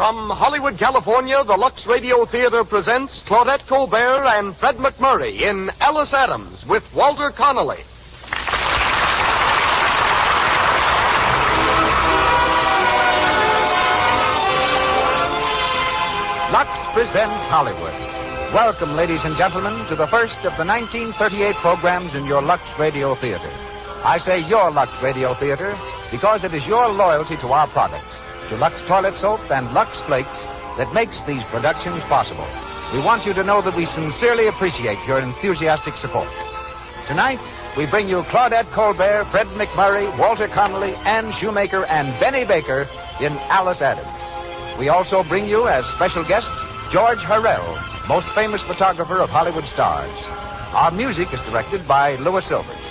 From Hollywood, California, the Lux Radio Theater presents Claudette Colbert and Fred McMurray in Alice Adams with Walter Connolly. Lux presents Hollywood. Welcome, ladies and gentlemen, to the first of the 1938 programs in your Lux Radio Theater. I say your Lux Radio Theater because it is your loyalty to our products, to Lux Toilet Soap and Lux Flakes, that makes these productions possible. We want you to know that we sincerely appreciate your enthusiastic support. Tonight, we bring you Claudette Colbert, Fred McMurray, Walter Connolly, Ann Shoemaker, and Benny Baker in Alice Adams. We also bring you, as special guest, George Harrell, most famous photographer of Hollywood stars. Our music is directed by Louis Silvers.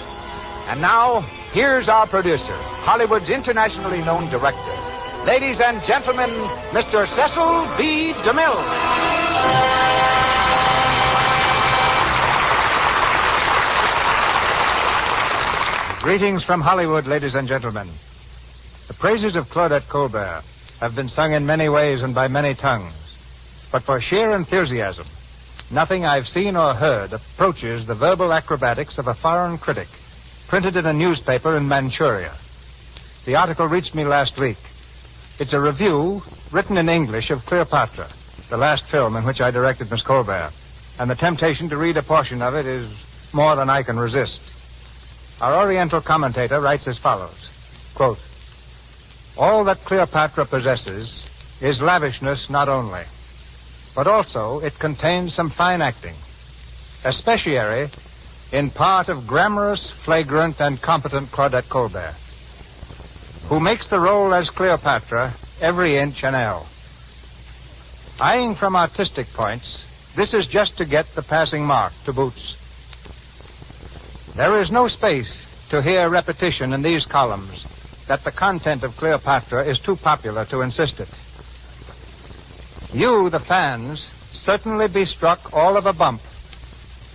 And now, here's our producer, Hollywood's internationally known director. Ladies and gentlemen, Mr. Cecil B. DeMille. Greetings from Hollywood, ladies and gentlemen. The praises of Claudette Colbert have been sung in many ways and by many tongues. But for sheer enthusiasm, nothing I've seen or heard approaches the verbal acrobatics of a foreign critic, printed in a newspaper in Manchuria. The article reached me last week. It's a review written in English of Cleopatra, the last film in which I directed Miss Colbert, and the temptation to read a portion of it is more than I can resist. Our Oriental commentator writes as follows, quote, "All that Cleopatra possesses is lavishness not only, but also it contains some fine acting, especially in part of grammarous, flagrant, and competent Claudette Colbert, who makes the role as Cleopatra every inch an ell. Eyeing from artistic points, this is just to get the passing mark to boots. There is no space to hear repetition in these columns that the content of Cleopatra is too popular to insist it. You, the fans, certainly be struck all of a bump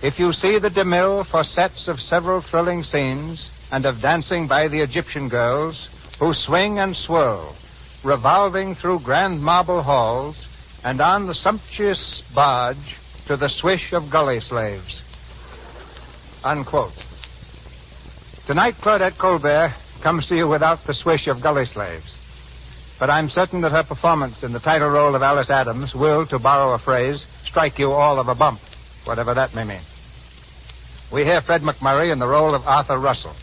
if you see the DeMille for sets of several thrilling scenes and of dancing by the Egyptian girls who swing and swirl, revolving through grand marble halls and on the sumptuous barge to the swish of gully slaves." Unquote. Tonight, Claudette Colbert comes to you without the swish of gully slaves. But I'm certain that her performance in the title role of Alice Adams will, to borrow a phrase, strike you all of a bump, whatever that may mean. We hear Fred McMurray in the role of Arthur Russell,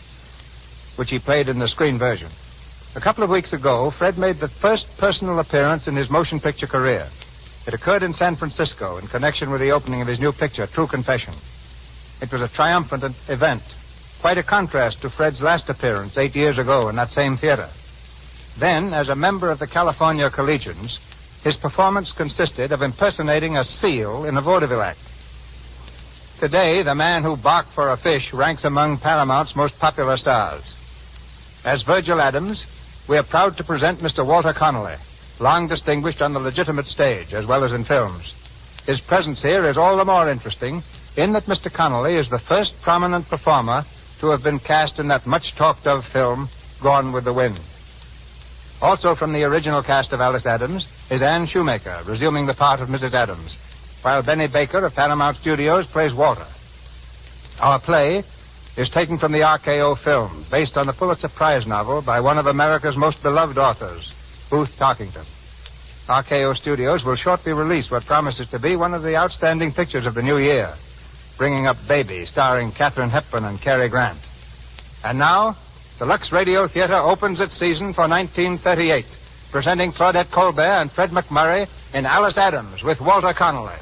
which he played in the screen version. A couple of weeks ago, Fred made the first personal appearance in his motion picture career. It occurred in San Francisco in connection with the opening of his new picture, True Confession. It was a triumphant event, quite a contrast to Fred's last appearance 8 years ago in that same theater. Then, as a member of the California Collegians, his performance consisted of impersonating a seal in a vaudeville act. Today, the man who barked for a fish ranks among Paramount's most popular stars. As Virgil Adams, we are proud to present Mr. Walter Connolly, long distinguished on the legitimate stage as well as in films. His presence here is all the more interesting in that Mr. Connolly is the first prominent performer to have been cast in that much-talked-of film, Gone with the Wind. Also from the original cast of Alice Adams is Ann Shoemaker, resuming the part of Mrs. Adams, while Benny Baker of Paramount Studios plays Walter. Our play is taken from the RKO film, based on the Pulitzer Prize novel by one of America's most beloved authors, Booth Tarkington. RKO Studios will shortly release what promises to be one of the outstanding pictures of the new year, Bringing Up Baby, starring Katharine Hepburn and Cary Grant. And now, the Lux Radio Theater opens its season for 1938, presenting Claudette Colbert and Fred McMurray in Alice Adams with Walter Connolly.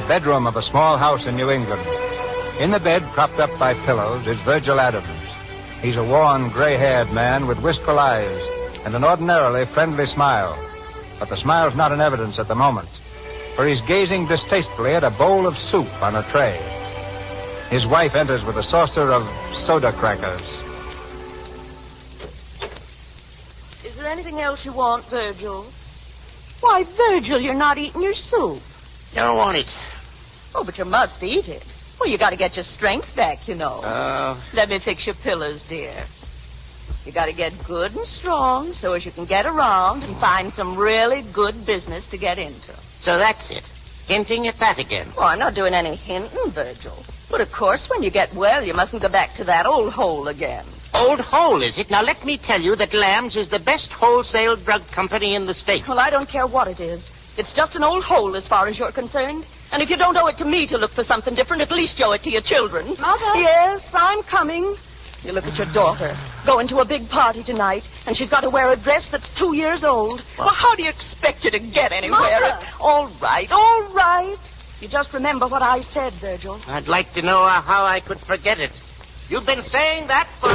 Bedroom of a small house in New England. In the bed, propped up by pillows, is Virgil Adams. He's a worn, gray-haired man with wistful eyes and an ordinarily friendly smile. But the smile's not in evidence at the moment, for he's gazing distastefully at a bowl of soup on a tray. His wife enters with a saucer of soda crackers. Is there anything else you want, Virgil? Why, Virgil, you're not eating your soup. Don't want it. Oh, but you must eat it. Well, you got to get your strength back, you know. Let me fix your pillows, dear. You got to get good and strong so as you can get around and find some really good business to get into. So that's it. Hinting at that again. Oh, I'm not doing any hinting, Virgil. But, of course, when you get well, you mustn't go back to that old hole again. Old Hole, is it? Now, let me tell you that Lamb's is the best wholesale drug company in the state. Well, I don't care what it is. It's just an old hole as far as you're concerned. And if you don't owe it to me to look for something different, at least owe it to your children. Mother? Yes, I'm coming. You look at your daughter, going to a big party tonight, and she's got to wear a dress that's 2 years old. Well, how do you expect her to get anywhere? Mother! All right. You just remember what I said, Virgil. I'd like to know how I could forget it. You've been saying that for...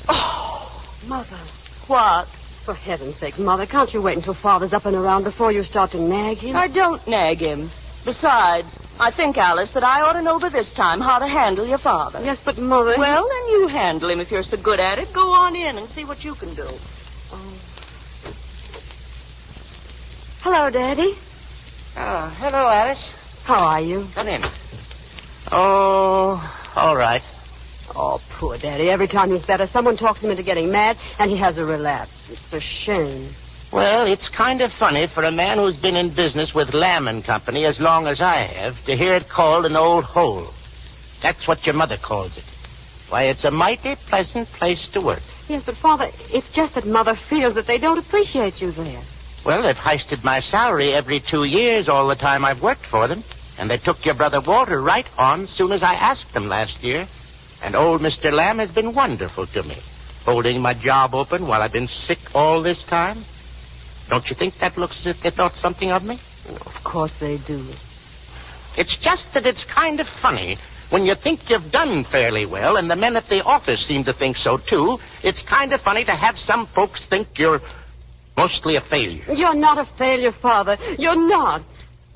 Oh, Mother. what? For heaven's sake, Mother, can't you wait until Father's up and around before you start to nag him? I don't nag him. Besides, I think, Alice, that I ought to know by this time how to handle your father. Yes, but Mother... Well, then you handle him if you're so good at it. Go on in and see what you can do. Oh. Hello, Daddy. Oh, hello, Alice. How are you? Come in. Oh, all right. Oh, poor Daddy. Every time he's better, someone talks him into getting mad, and he has a relapse. It's a shame. Well, it's kind of funny for a man who's been in business with Lamb and Company as long as I have to hear it called an old hole. That's what your mother calls it. Why, it's a mighty pleasant place to work. Yes, but, Father, it's just that Mother feels that they don't appreciate you there. Well, they've heisted my salary every 2 years all the time I've worked for them. And they took your brother Walter right on as soon as I asked them last year. And old Mr. Lamb has been wonderful to me, holding my job open while I've been sick all this time. Don't you think that looks as if they thought something of me? Of course they do. It's just that it's kind of funny. When you think you've done fairly well, and the men at the office seem to think so, too, it's kind of funny to have some folks think you're mostly a failure. You're not a failure, Father. You're not.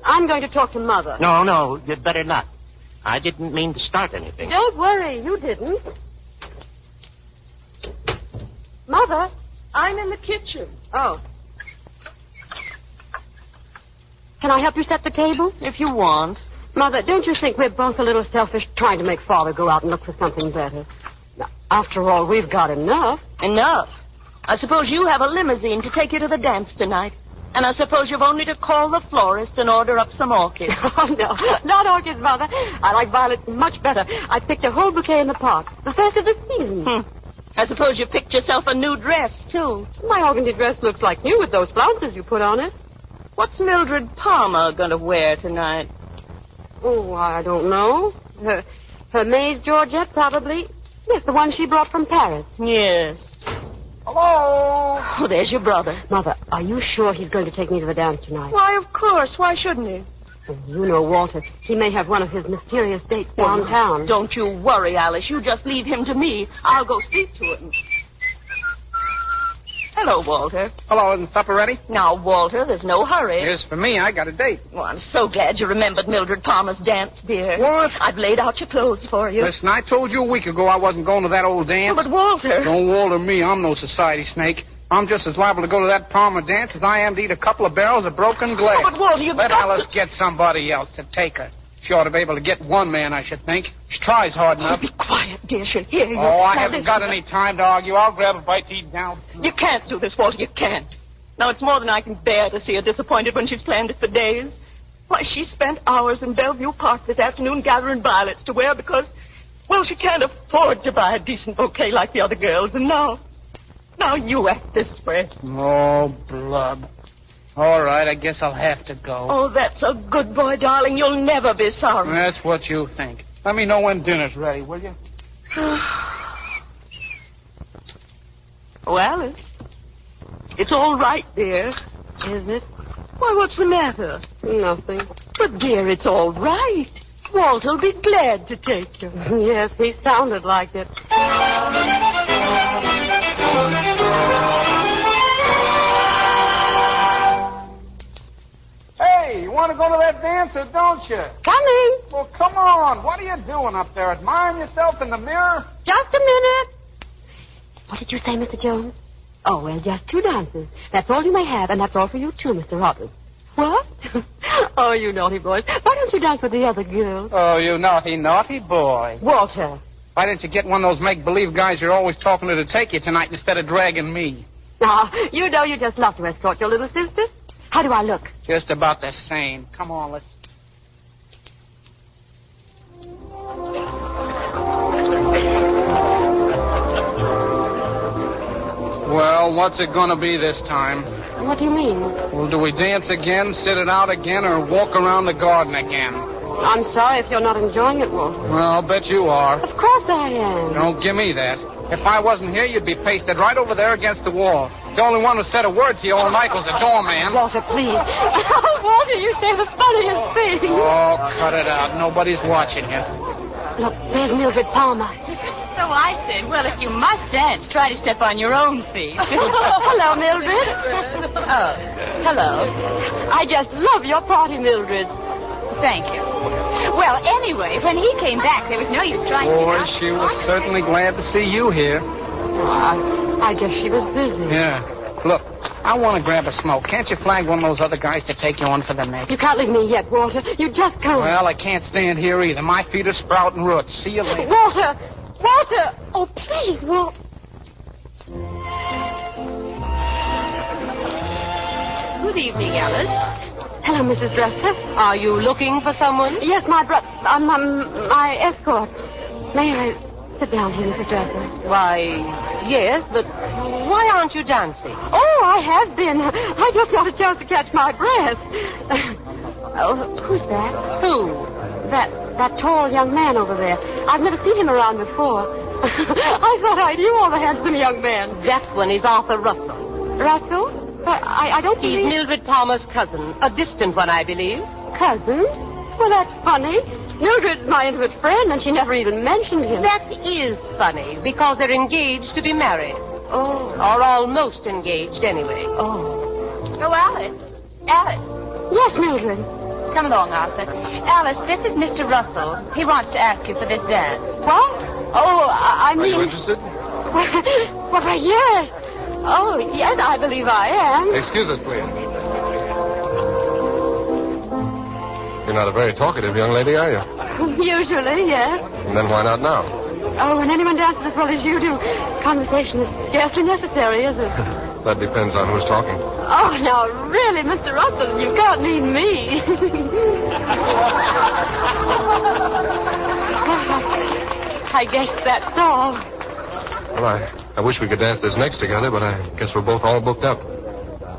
I'm going to talk to Mother. No, you'd better not. I didn't mean to start anything. Don't worry, you didn't. Mother? I'm in the kitchen. Oh. Can I help you set the table? If you want. Mother, don't you think we're both a little selfish trying to make Father go out and look for something better? Now, after all, we've got enough. Enough? I suppose you have a limousine to take you to the dance tonight. And I suppose you've only to call the florist and order up some orchids. Oh, no. Not orchids, Mother. I like violets much better. I picked a whole bouquet in the park. The first of the season. I suppose you picked yourself a new dress, too. My organdy dress looks like new with those flounces you put on it. What's Mildred Palmer going to wear tonight? Oh, I don't know. Her maid's Georgette, probably. Yes, the one she brought from Paris. Yes. Hello? Oh, there's your brother. Mother, are you sure he's going to take me to the dance tonight? Why, of course. Why shouldn't he? Oh, you know, Walter, he may have one of his mysterious dates downtown. Don't you worry, Alice. You just leave him to me. I'll go speak to him. Hello, Walter. Hello, isn't supper ready? Now, Walter, there's no hurry. Yes, for me, I got a date. Well, I'm so glad you remembered Mildred Palmer's dance, dear. What? I've laid out your clothes for you. Listen, I told you a week ago I wasn't going to that old dance. But, Walter... Don't Walter me. I'm no society snake. I'm just as liable to go to that Palmer dance as I am to eat a couple of barrels of broken glass. Oh, but, Walter, you've Let got Alice get somebody else to take her. She ought to be able to get one man, I should think. She tries hard enough. Be quiet, dear. She'll hear you. Oh, I Now, haven't listen. got any time to argue. I'll grab a bite to eat now. You can't do this, Walter. You can't. Now, it's more than I can bear to see her disappointed when she's planned it for days. Why, she spent hours in Bellevue Park this afternoon gathering violets to wear because, well, she can't afford to buy a decent bouquet like the other girls. And now you act this way. Oh, blub. All right, I guess I'll have to go. Oh, that's a good boy, darling. You'll never be sorry. That's what you think. Let me know when dinner's ready, will you? Oh, Alice. It's all right, dear. Is it? Why, what's the matter? Nothing. But, dear, it's all right. Walter'll be glad to take you. Yes, he sounded like it. Hey, you want want to go to that dancer, don't you? Coming. Well, come on. What are you doing up there? Admiring yourself in the mirror? Just a minute. What did you say, Mr. Jones? Oh, well, just 2 dances. That's all you may have, and that's all for you, too, Mr. Rodman. What? Oh, you naughty boys. Why don't you dance with the other girls? Oh, you naughty, naughty boy. Walter. Why didn't you get one of those make-believe guys you're always talking to take you tonight instead of dragging me? Ah, you know you just love to escort your little sister. How do I look? Just about the same. Come on, let's... Well, what's it going to be this time? What do you mean? Well, do we dance again, sit it out again, or walk around the garden again? I'm sorry if you're not enjoying it, Walter. Well, I'll bet you are. Of course I am. Don't give me that. If I wasn't here, you'd be pasted right over there against the wall. The only one who said a word to you all night was the doorman. Walter, please. Walter, you say the funniest thing. Oh, cut it out. Nobody's watching you. Look, there's Mildred Palmer. So I said, well, if you must dance, try to step on your own feet. Hello, Mildred. Oh, hello. I just love your party, Mildred. Thank you. Well, anyway, when he came back, there was no use trying to... Boy, she was certainly glad to see you here. I guess she was busy. Yeah. Look, I want to grab a smoke. Can't you flag one of those other guys to take you on for the next? You can't leave me yet, Walter. You just can't. Well, I can't stand here either. My feet are sprouting roots. See you later. Walter! Walter! Oh, please, Walter. Good evening, Alice. Hello, Mrs. Dresser. Are you looking for someone? Yes, my escort. May I sit down here, Mrs. Dresser? Why, yes, but why aren't you dancing? Oh, I have been. I just want a chance to catch my breath. Who's that? Who? That tall young man over there. I've never seen him around before. I thought I knew all the handsome young men. That one is Arthur Russell. Russell? I don't He's believe... Mildred Palmer's cousin. A distant one, I believe. Cousin? Well, that's funny. Mildred's my intimate friend, and she never even mentioned him. That is funny, because they're engaged to be married. Oh. Or almost engaged, anyway. Oh. Oh, Alice. Alice. Yes, Mildred. Come along, Arthur. Alice, this is Mr. Russell. He wants to ask you for this dance. What? Oh, I mean... Are you interested? Why, yes. Oh, yes, I believe I am. Excuse us, please. You're not a very talkative young lady, are you? Usually, yes. And then why not now? Oh, when anyone dances as well as you do, conversation is scarcely necessary, is it? That depends on who's talking. Oh, now, really, Mr. Russell, you can't mean me. I guess that's all. Well, I wish we could dance this next together, but I guess we're both all booked up.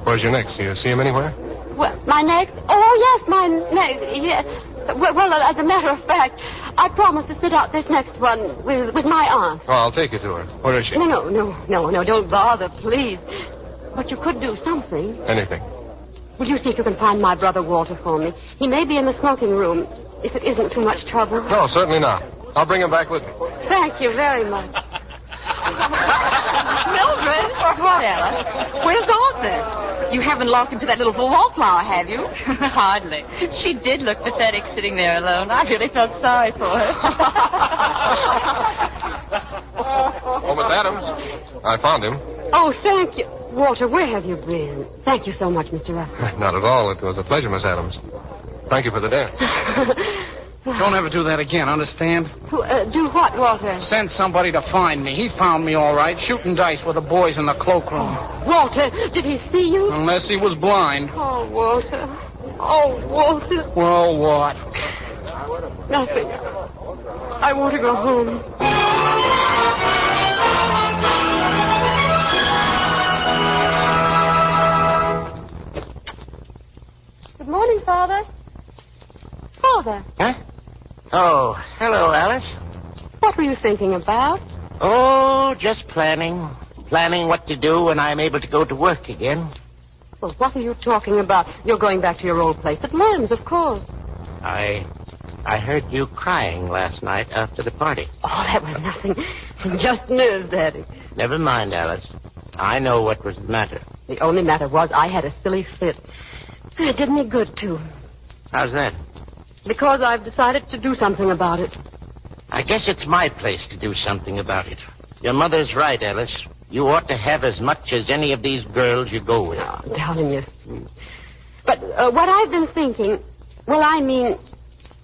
Where's your next? Do you see him anywhere? Well, my next? Oh, yes, my next. Yeah. Well, as a matter of fact, I promised to sit out this next one with my aunt. Oh, I'll take you to her. Where is she? No, don't bother, please. But you could do something. Anything. Will you see if you can find my brother Walter for me? He may be in the smoking room, if it isn't too much trouble. No, certainly not. I'll bring him back with me. Thank you very much. Mildred? What, Alice? Where's Arthur? You haven't lost him to that little wallflower, have you? Hardly. She did look pathetic sitting there alone. I really felt sorry for her. Oh, Miss Adams. I found him. Oh, thank you. Walter, where have you been? Thank you so much, Mr. Russell. Not at all. It was a pleasure, Miss Adams. Thank you for the dance. Don't ever do that again, understand? Do what, Walter? Send somebody to find me. He found me all right, shooting dice with the boys in the cloakroom. Walter, did he see you? Unless he was blind. Oh, Walter. Oh, Walter. Well, what? Nothing. I want to go home. Good morning, Father. Father. Huh? Oh, hello, Alice. What were you thinking about? Oh, just planning. Planning what to do when I'm able to go to work again. Well, what are you talking about? You're going back to your old place at Lamb's, of course. I heard you crying last night after the party. Oh, that was nothing. Just nerves, Daddy. Never mind, Alice. I know what was the matter. The only matter was I had a silly fit. It did me good, too. How's that? Because I've decided to do something about it. I guess it's my place to do something about it. Your mother's right, Alice. You ought to have as much as any of these girls you go with. Oh, darling, you're sweet. But what I've been thinking, well, I mean,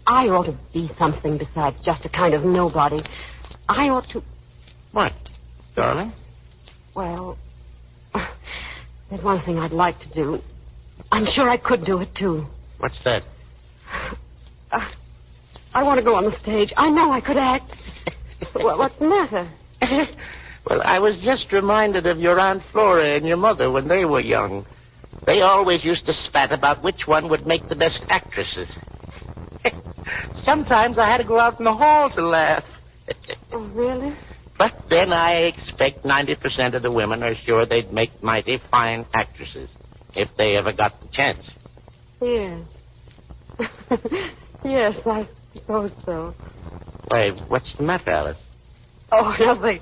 I ought to be something besides just a kind of nobody. I ought to... What, darling? Well, there's one thing I'd like to do. I'm sure I could do it, too. What's that? I want to go on the stage. I know I could act. What's the matter? Well, I was just reminded of your Aunt Flora and your mother when they were young. They always used to spat about which one would make the best actresses. Sometimes I had to go out in the hall to laugh. Oh, really? But then I expect 90% of the women are sure they'd make mighty fine actresses if they ever got the chance. Yes. Yes, I suppose so. Why, what's the matter, Alice? Oh, nothing.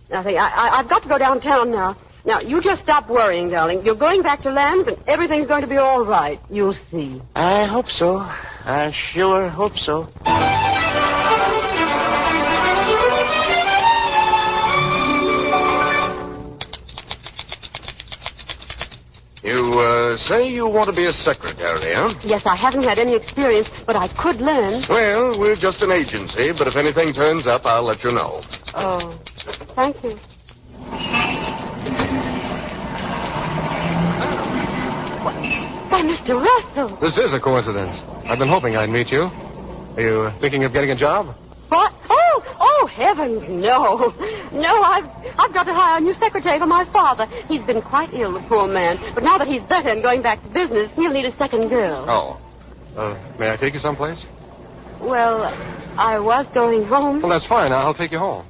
Nothing. I've got to go downtown now. Now, you just stop worrying, darling. You're going back to Lamb's, and everything's going to be all right. You'll see. I hope so. I sure hope so. You say you want to be a secretary, huh? Yes, I haven't had any experience, but I could learn. Well, we're just an agency, but if anything turns up, I'll let you know. Oh, thank you. Why, Mr. Russell. This is a coincidence. I've been hoping I'd meet you. Are you thinking of getting a job? What? Oh, heavens, no. No, I've got to hire a new secretary for my father. He's been quite ill, the poor man. But now that he's better and going back to business, he'll need a second girl. Oh. May I take you someplace? Well, I was going home. Well, that's fine. I'll take you home.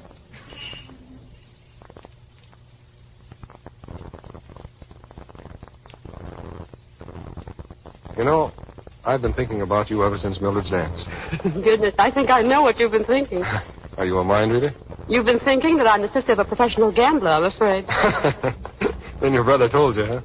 You know, I've been thinking about you ever since Mildred's dance. Goodness, I think I know what you've been thinking. Are you a mind reader? You've been thinking that I'm the sister of a professional gambler, I'm afraid. Then your brother told you, huh?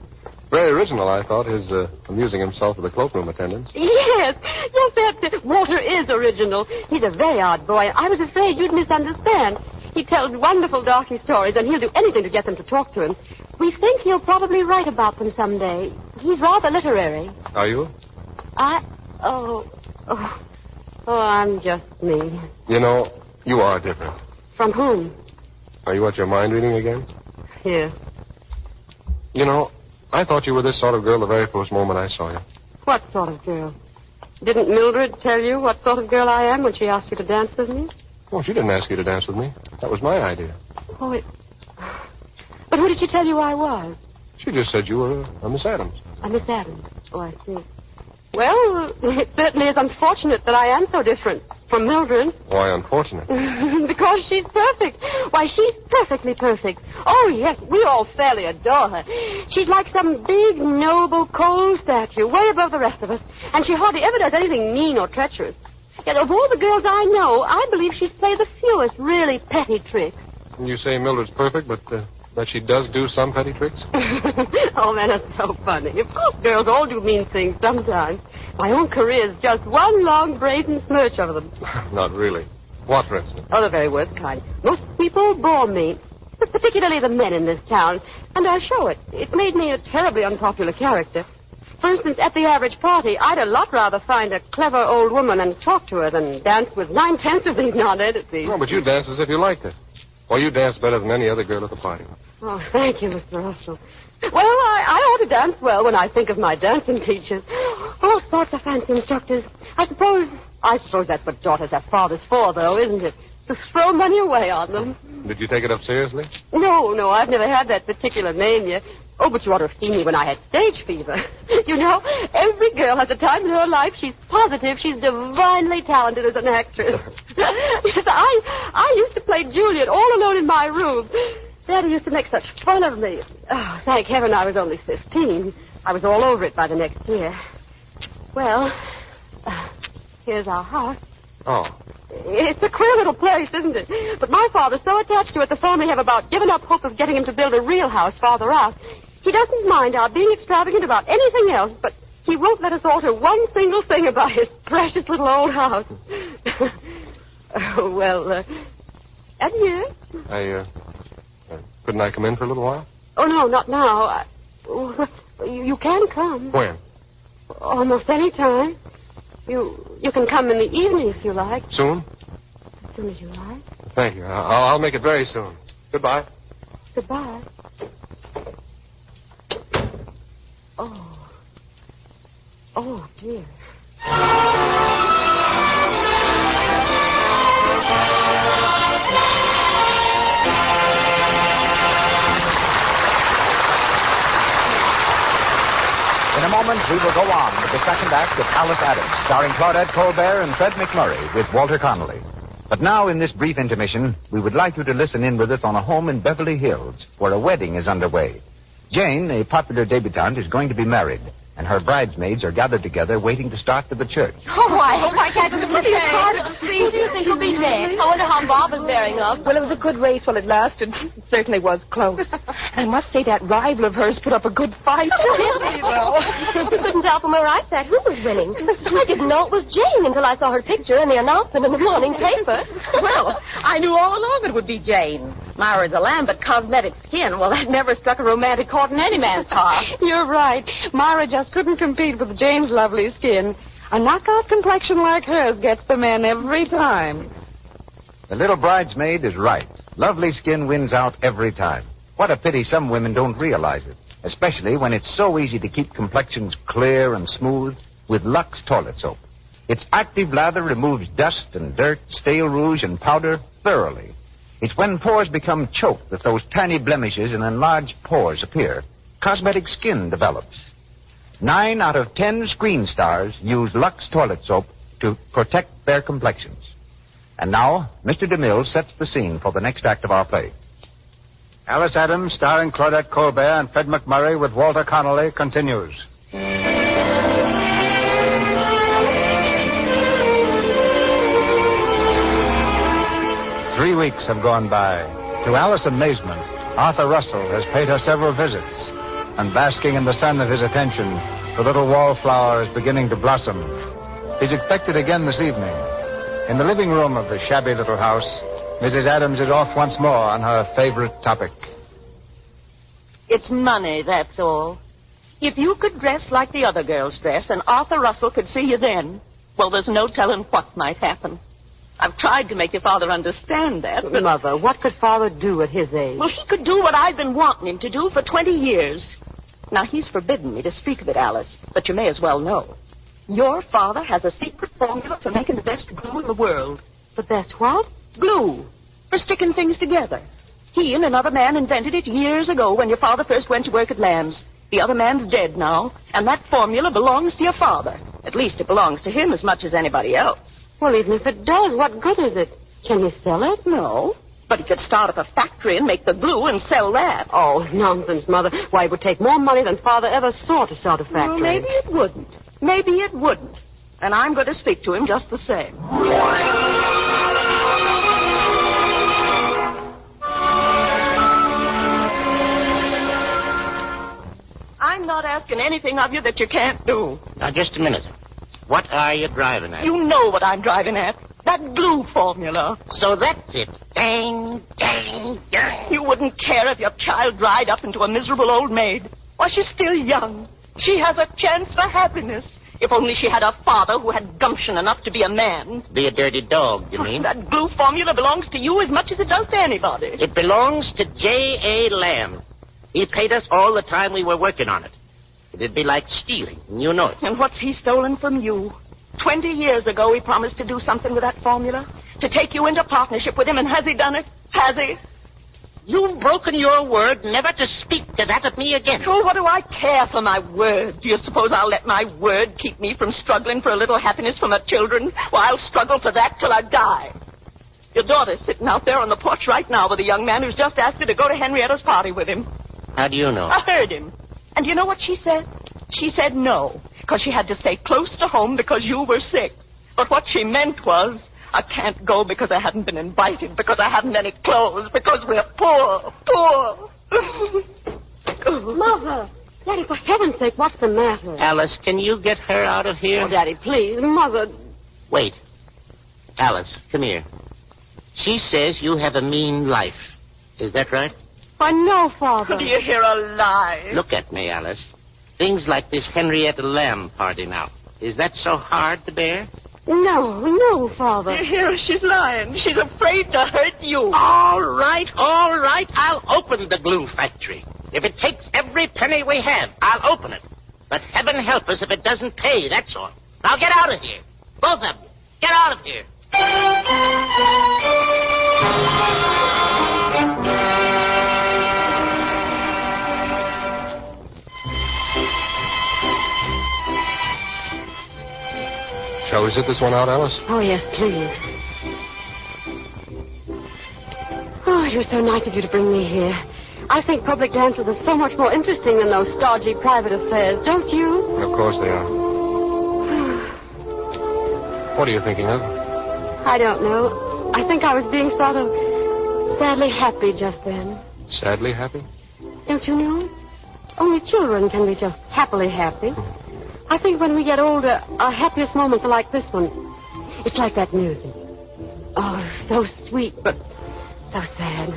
Very original, I thought, his amusing himself with the cloakroom attendants. Yes, that's it. Walter is original. He's a very odd boy. I was afraid you'd misunderstand. He tells wonderful darky stories, and he'll do anything to get them to talk to him. We think he'll probably write about them someday. He's rather literary. Are you? I'm just me. You know, you are different. From whom? Are you at your mind reading again? Here. You know, I thought you were this sort of girl the very first moment I saw you. What sort of girl? Didn't Mildred tell you what sort of girl I am when she asked you to dance with me? Well, she didn't ask you to dance with me. That was my idea. Oh, But who did she tell you I was? She just said you were a Miss Adams. A Miss Adams? Oh, I see. Well, it certainly is unfortunate that I am so different from Mildred. Why unfortunate? Because she's perfect. Why, she's perfectly perfect. Oh, yes, we all fairly adore her. She's like some big, noble, cold statue, way above the rest of us. And she hardly ever does anything mean or treacherous. Yet of all the girls I know, I believe she's played the fewest really petty tricks. You say Mildred's perfect, but that she does do some petty tricks? Oh, man, that's so funny. Of course, girls all do mean things sometimes. My own career's just one long brazen smirch of them. Not really. What, for instance? Oh, the very worst kind. Most people bore me, particularly the men in this town, and I show it. It made me a terribly unpopular character. For instance, at the average party, I'd a lot rather find a clever old woman and talk to her than dance with 9/10 of these nonentities. No, but you dance as if you liked it. Well, you dance better than any other girl at the party. Oh, thank you, Mr. Russell. Well, I ought to dance well when I think of my dancing teachers. All sorts of fancy instructors. I suppose that's what daughters have fathers for, though, isn't it? To throw money away on them. Did you take it up seriously? No, I've never had that particular mania. Oh, but you ought to have seen me when I had stage fever. You know, every girl has a time in her life she's positive she's divinely talented as an actress. Yes, I used to play Juliet all alone in my room. Daddy used to make such fun of me. Oh, thank heaven I was only 15. I was all over it by the next year. Well, here's our house. Oh. It's a queer little place, isn't it? But my father's so attached to it, the family have about given up hope of getting him to build a real house farther out. He doesn't mind our being extravagant about anything else, but He won't let us alter one single thing about his precious little old house. Adieu. Couldn't I come in for a little while? Oh, no, not now. You can come. When? Almost any time. You can come in the evening if you like. Soon? As soon as you like. Thank you. I'll make it very soon. Goodbye. Goodbye. Oh. Oh, dear. In a moment, we will go on with the second act of Alice Adams, starring Claudette Colbert and Fred McMurray with Walter Connolly. But now, in this brief intermission, we would like you to listen in with us on a home in Beverly Hills, where a wedding is underway. Jane, a popular debutante, is going to be married, and her bridesmaids are gathered together waiting to start for the church. Oh, I hope I catch the prettiest part of the scene. Who do you think will be next? I wonder how Bob is bearing up. Well, it was a good race while it lasted. It certainly was close. And I must say that rival of hers put up a good fight. You couldn't tell from where I sat who was winning. I didn't know it was Jane until I saw her picture in the announcement in the morning paper. Well, I knew all along it would be Jane. Myra's a lamb, but cosmetic skin, well, that never struck a romantic chord in any man's heart. You're right. Myra just couldn't compete with Jane's lovely skin. A knockout complexion like hers gets the men every time. The little bridesmaid is right. Lovely skin wins out every time. What a pity some women don't realize it, especially when it's so easy to keep complexions clear and smooth with Lux toilet soap. Its active lather removes dust and dirt, stale rouge, and powder thoroughly. It's when pores become choked that those tiny blemishes and enlarged pores appear. Cosmetic skin develops. 9 out of 10 screen stars use Lux toilet soap to protect their complexions. And now, Mr. DeMille sets the scene for the next act of our play. Alice Adams, starring Claudette Colbert and Fred McMurray with Walter Connolly, continues. 3 weeks have gone by. To Alice's amazement, Arthur Russell has paid her several visits. And basking in the sun of his attention, the little wallflower is beginning to blossom. He's expected again this evening. In the living room of the shabby little house, Mrs. Adams is off once more on her favorite topic. It's money, that's all. If you could dress like the other girls dress and Arthur Russell could see you then, well, there's no telling what might happen. I've tried to make your father understand that, but... Mother, what could Father do at his age? Well, he could do what I've been wanting him to do for 20 years. Now, he's forbidden me to speak of it, Alice, but you may as well know. Your father has a secret formula for making the best glue in the world. The best what? Glue. For sticking things together. He and another man invented it years ago when your father first went to work at Lamb's. The other man's dead now, and that formula belongs to your father. At least it belongs to him as much as anybody else. Well, even if it does, what good is it? Can he sell it? No. But he could start up a factory and make the glue and sell that. Oh, nonsense, Mother. Why, it would take more money than Father ever saw to start a factory. Well, maybe it wouldn't. Maybe it wouldn't. And I'm going to speak to him just the same. I'm not asking anything of you that you can't do. Now, just a minute. What are you driving at? You know what I'm driving at. That glue formula. So that's it. Dang, dang, dang. You wouldn't care if your child dried up into a miserable old maid. Why, she's still young. She has a chance for happiness. If only she had a father who had gumption enough to be a man. Be a dirty dog, you mean? That glue formula belongs to you as much as it does to anybody. It belongs to J.A. Lamb. He paid us all the time we were working on it. It'd be like stealing, and you know it. And what's he stolen from you? 20 years ago, he promised to do something with that formula. To take you into partnership with him, and has he done it? Has he? You've broken your word never to speak to that of me again. Oh, what do I care for my word? Do you suppose I'll let my word keep me from struggling for a little happiness for my children? Well, I'll struggle for that till I die. Your daughter's sitting out there on the porch right now with a young man who's just asked her to go to Henrietta's party with him. How do you know? I heard him. And you know what she said? She said no, because she had to stay close to home because you were sick. But what she meant was, I can't go because I hadn't been invited, because I haven't any clothes, because we're poor. Mother, Daddy, for heaven's sake, what's the matter? Alice, can you get her out of here? Oh, Daddy, please. Mother... Wait. Alice, come here. She says you have a mean life. Is that right? I know, Father. Do you hear a lie? Look at me, Alice. Things like this Henrietta Lamb party now. Is that so hard to bear? No, Father. You hear her? She's lying. She's afraid to hurt you. All right. I'll open the glue factory. If it takes every penny we have, I'll open it. But heaven help us if it doesn't pay, that's all. Now get out of here. Both of you. Get out of here. Shall we sit this one out, Alice? Oh, yes, please. Oh, it was so nice of you to bring me here. I think public dances are so much more interesting than those stodgy private affairs, don't you? Of course they are. What are you thinking of? I don't know. I think I was being sort of sadly happy just then. Sadly happy? Don't you know? Only children can be just happily happy. I think when we get older, our happiest moments are like this one. It's like that music. Oh, so sweet, but so sad.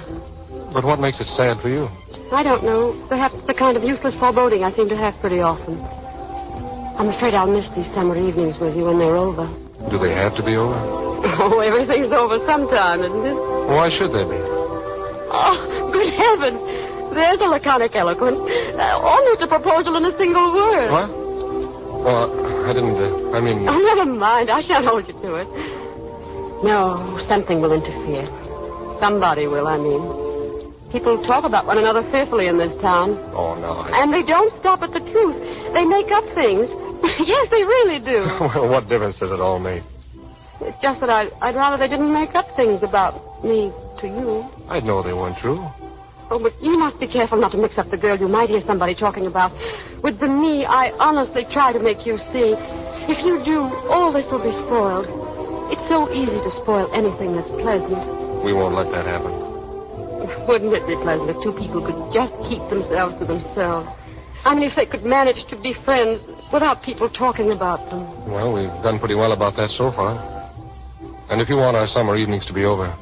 But what makes it sad for you? I don't know. Perhaps the kind of useless foreboding I seem to have pretty often. I'm afraid I'll miss these summer evenings with you when they're over. Do they have to be over? Oh, everything's over sometime, isn't it? Why should they be? Oh, good heavens. There's a laconic eloquence. Almost a proposal in a single word. What? Well, I didn't, Oh, never mind. I shan't hold you to it. No, something will interfere. Somebody will, I mean. People talk about one another fearfully in this town. Oh, no. And they don't stop at the truth. They make up things. Yes, they really do. Well, what difference does it all make? It's just that I'd rather they didn't make up things about me to you. I'd know they weren't true. Oh, but you must be careful not to mix up the girl you might hear somebody talking about with the me I honestly try to make you see. If you do, all this will be spoiled. It's so easy to spoil anything that's pleasant. We won't let that happen. Wouldn't it be pleasant if two people could just keep themselves to themselves? I mean, if they could manage to be friends without people talking about them. Well, we've done pretty well about that so far. And if you want our summer evenings to be over,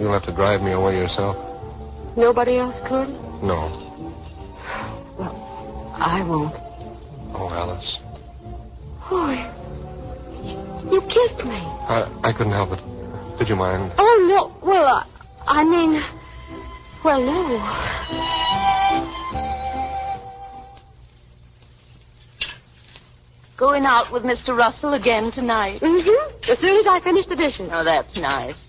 you'll have to drive me away yourself. Nobody else could? No. Well, I won't. Oh, Alice. Oh, you kissed me. I couldn't help it. Did you mind? Oh, no. Well, I mean... Well, no. Going out with Mr. Russell again tonight? Mm-hmm. As soon as I finish the dishes. Oh, that's nice.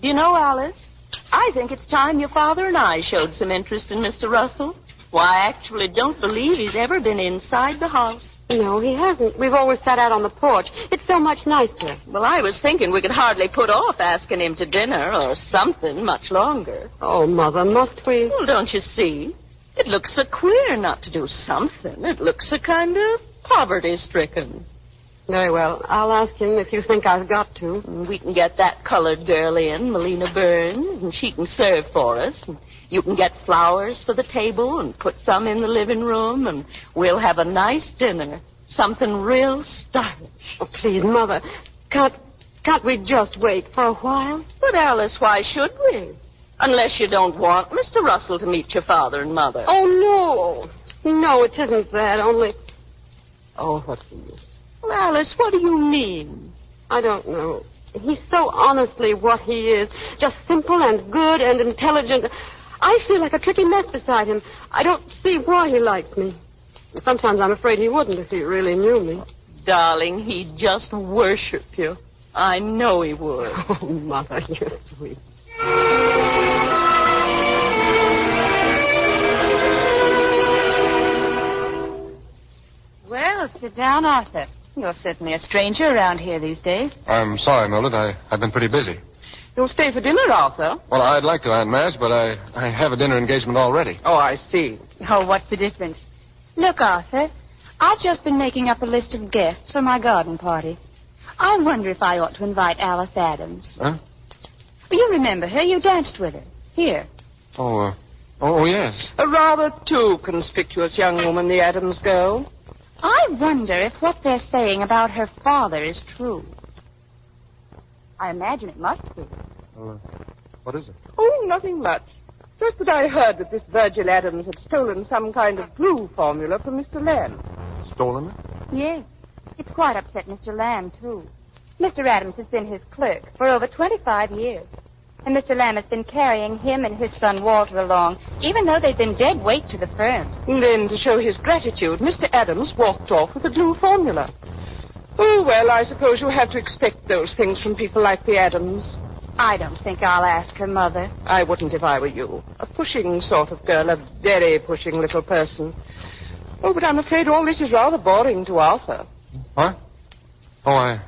Do you know, Alice, I think it's time your father and I showed some interest in Mr. Russell. Why, I actually don't believe he's ever been inside the house. No, he hasn't. We've always sat out on the porch. It's so much nicer. Well, I was thinking we could hardly put off asking him to dinner or something much longer. Oh, Mother, must we? Well, don't you see? It looks so queer not to do something. It looks so kind of poverty-stricken. Very well. I'll ask him if you think I've got to. We can get that colored girl in, Melina Burns, and she can serve for us. And you can get flowers for the table and put some in the living room, and we'll have a nice dinner. Something real stylish. Oh, please, Mother. Can't we just wait for a while? But, Alice, why should we? Unless you don't want Mr. Russell to meet your father and mother. Oh, no. No, it isn't that. Only... Oh, what's the use? Well, Alice, what do you mean? I don't know. He's so honestly what he is. Just simple and good and intelligent. I feel like a tricky mess beside him. I don't see why he likes me. Sometimes I'm afraid he wouldn't if he really knew me. Darling, he'd just worship you. I know he would. Oh, Mother, you're sweet. Well, sit down, Arthur. You're certainly a stranger around here these days. I'm sorry, Mildred. I've been pretty busy. You'll stay for dinner, Arthur? Well, I'd like to, Aunt Madge, but I have a dinner engagement already. Oh, I see. Oh, what's the difference? Look, Arthur, I've just been making up a list of guests for my garden party. I wonder if I ought to invite Alice Adams. Huh? Well, you remember her. You danced with her. Here. Oh, Oh, yes. A rather too conspicuous young woman, the Adams girl. I wonder if what they're saying about her father is true. I imagine it must be. What is it? Oh, nothing much. Just that I heard that this Virgil Adams had stolen some kind of glue formula from Mr. Lamb. Stolen it? Yes. It's quite upset Mr. Lamb, too. Mr. Adams has been his clerk for over 25 years. And Mr. Lamb has been carrying him and his son Walter along, even though they've been dead weight to the firm. And then, to show his gratitude, Mr. Adams walked off with the glue formula. Oh, well, I suppose you have to expect those things from people like the Adams. I don't think I'll ask her, Mother. I wouldn't if I were you. A pushing sort of girl, a very pushing little person. Oh, but I'm afraid all this is rather boring to Arthur. What? Oh, I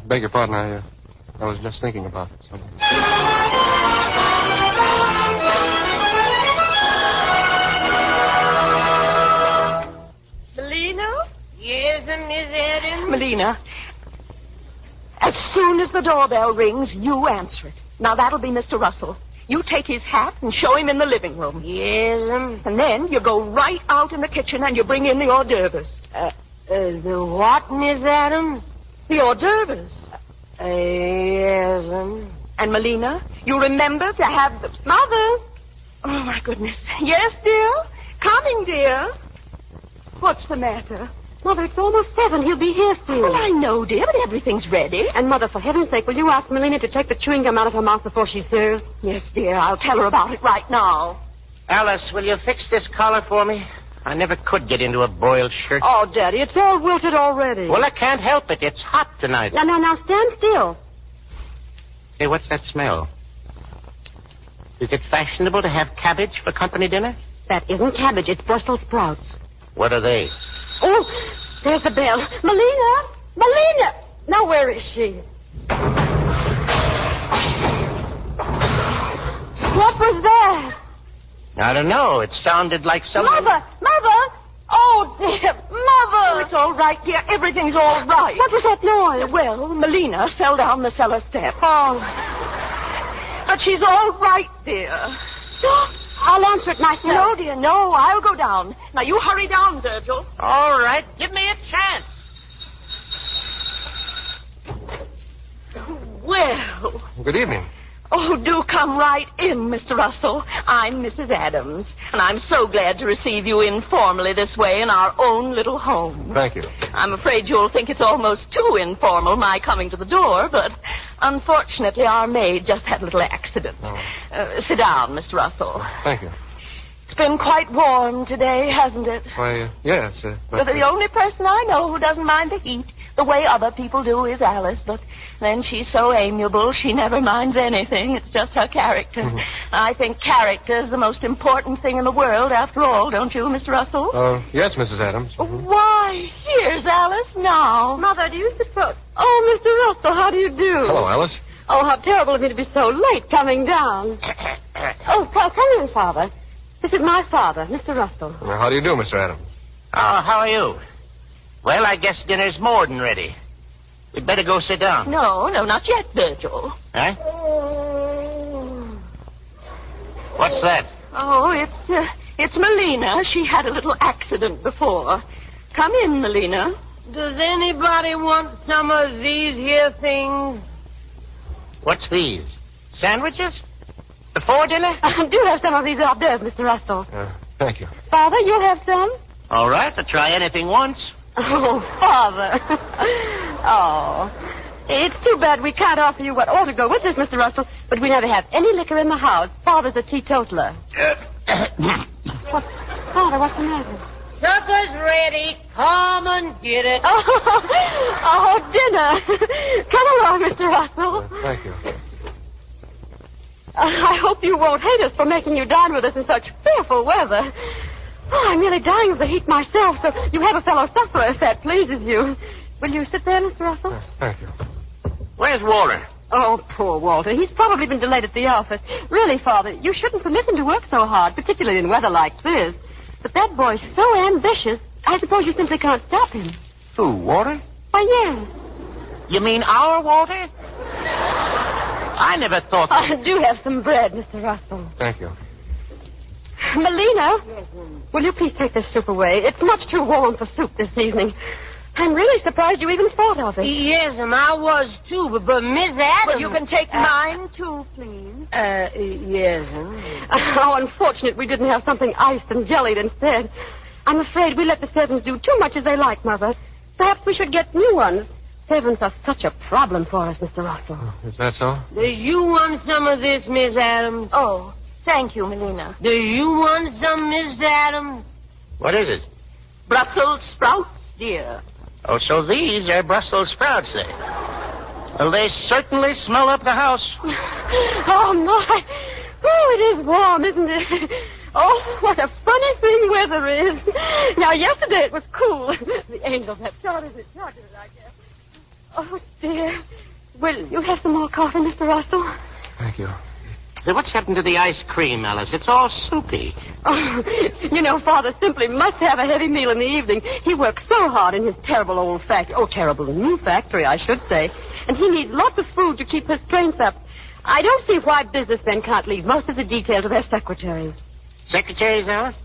beg your pardon. I was just thinking about something. Melina? Yes, Miss Adams? Melina, as soon as the doorbell rings, you answer it. Now, that'll be Mr. Russell. You take his hat and show him in the living room. Yes, And then you go right out in the kitchen and you bring in the hors d'oeuvres. The what, Miss Adams? The hors d'oeuvres. Yes, And, Melina, you remember to have the... Mother! Oh, my goodness. Yes, dear? Coming, dear. What's the matter? Mother, it's almost 7. He'll be here soon. Well, I know, dear, but everything's ready. And, Mother, for heaven's sake, will you ask Melina to take the chewing gum out of her mouth before she serves? Yes, dear, I'll tell her about it right now. Alice, will you fix this collar for me? I never could get into a boiled shirt. Oh, Daddy, it's all wilted already. Well, I can't help it. It's hot tonight. Now, stand still. Say, what's that smell? Is it fashionable to have cabbage for company dinner? That isn't cabbage. It's Brussels sprouts. What are they? Oh, there's the bell. Melina! Melina! Now, where is she? What was that? I don't know. It sounded like someone... Mother! Oh, dear, Mother! Oh, it's all right, dear. Everything's all right. What was that noise? Well, Melina fell down the cellar step. Oh. But she's all right, dear. I'll answer it myself. No, dear, no. I'll go down. Now, you hurry down, Virgil. All right. Give me a chance. Well. Good evening. Oh, do come right in, Mr. Russell. I'm Mrs. Adams, and I'm so glad to receive you informally this way in our own little home. Thank you. I'm afraid you'll think it's almost too informal, my coming to the door, but unfortunately our maid just had a little accident. Oh. Sit down, Mr. Russell. Thank you. It's been quite warm today, hasn't it? Why, yes. Well, the only person I know who doesn't mind the heat the way other people do is Alice, but then she's so amiable, she never minds anything. It's just her character. Mm-hmm. I think character is the most important thing in the world, after all, don't you, Mr. Russell? Yes, Mrs. Adams. Why, here's Alice now. Mother, do you suppose... Oh, Mr. Russell, how do you do? Hello, Alice. Oh, how terrible of me to be so late coming down. Oh, come in, Father. This is my father, Mr. Russell. Well, how do you do, Mr. Adams? Oh, how are you? Well, I guess dinner's more than ready. We'd better go sit down. No, not yet, Virgil. Huh? What's that? Oh, it's Melina. She had a little accident before. Come in, Melina. Does anybody want some of these here things? What's these? Sandwiches? Before dinner? Do have some of these hors d'oeuvres, Mr. Russell. Thank you. Father, you'll have some? All right, I'll try anything once. Oh, Father. Oh. It's too bad we can't offer you what ought to go with this, Mr. Russell, but we never have any liquor in the house. Father's a teetotaler. Father, what's the matter? Supper's ready. Come and get it. Oh, dinner. Come along, Mr. Russell. Thank you. I hope you won't hate us for making you dine with us in such fearful weather. Oh, I'm nearly dying of the heat myself, so you have a fellow sufferer if that pleases you. Will you sit there, Mr. Russell? Thank you. Where's Walter? Oh, poor Walter. He's probably been delayed at the office. Really, Father, you shouldn't permit him to work so hard, particularly in weather like this. But that boy's so ambitious, I suppose you simply can't stop him. Who, Walter? Why, yes. You mean our Walter? I never thought that. Do have some bread, Mr. Russell. Thank you. Melina, will you please take this soup away? It's much too warm for soup this evening. I'm really surprised you even thought of it. Yes'm, I was too, but Miss Adams... Well, you can take mine, too, please. Yes'm. How unfortunate we didn't have something iced and jellied instead. I'm afraid we let the servants do too much as they like, Mother. Perhaps we should get new ones. Servants are such a problem for us, Mr. Russell. Is that so? Do you want some of this, Miss Adams? Oh, thank you, Melina. Do you want some, Miss Adams? What is it? Brussels sprouts, dear. Oh, so these are Brussels sprouts, eh? Well, they certainly smell up the house. Oh, my. Oh, it is warm, isn't it? Oh, what a funny thing weather is. Now, yesterday it was cool. The angels have charted it, I guess. Oh, dear. Will you have some more coffee, Mr. Russell? Thank you. Hey, what's happened to the ice cream, Alice? It's all soupy. Oh, you know, Father simply must have a heavy meal in the evening. He works so hard in his terrible old factory. Oh, terrible new factory, I should say. And he needs lots of food to keep his strength up. I don't see why businessmen can't leave most of the detail to their secretaries. Secretaries, Alice?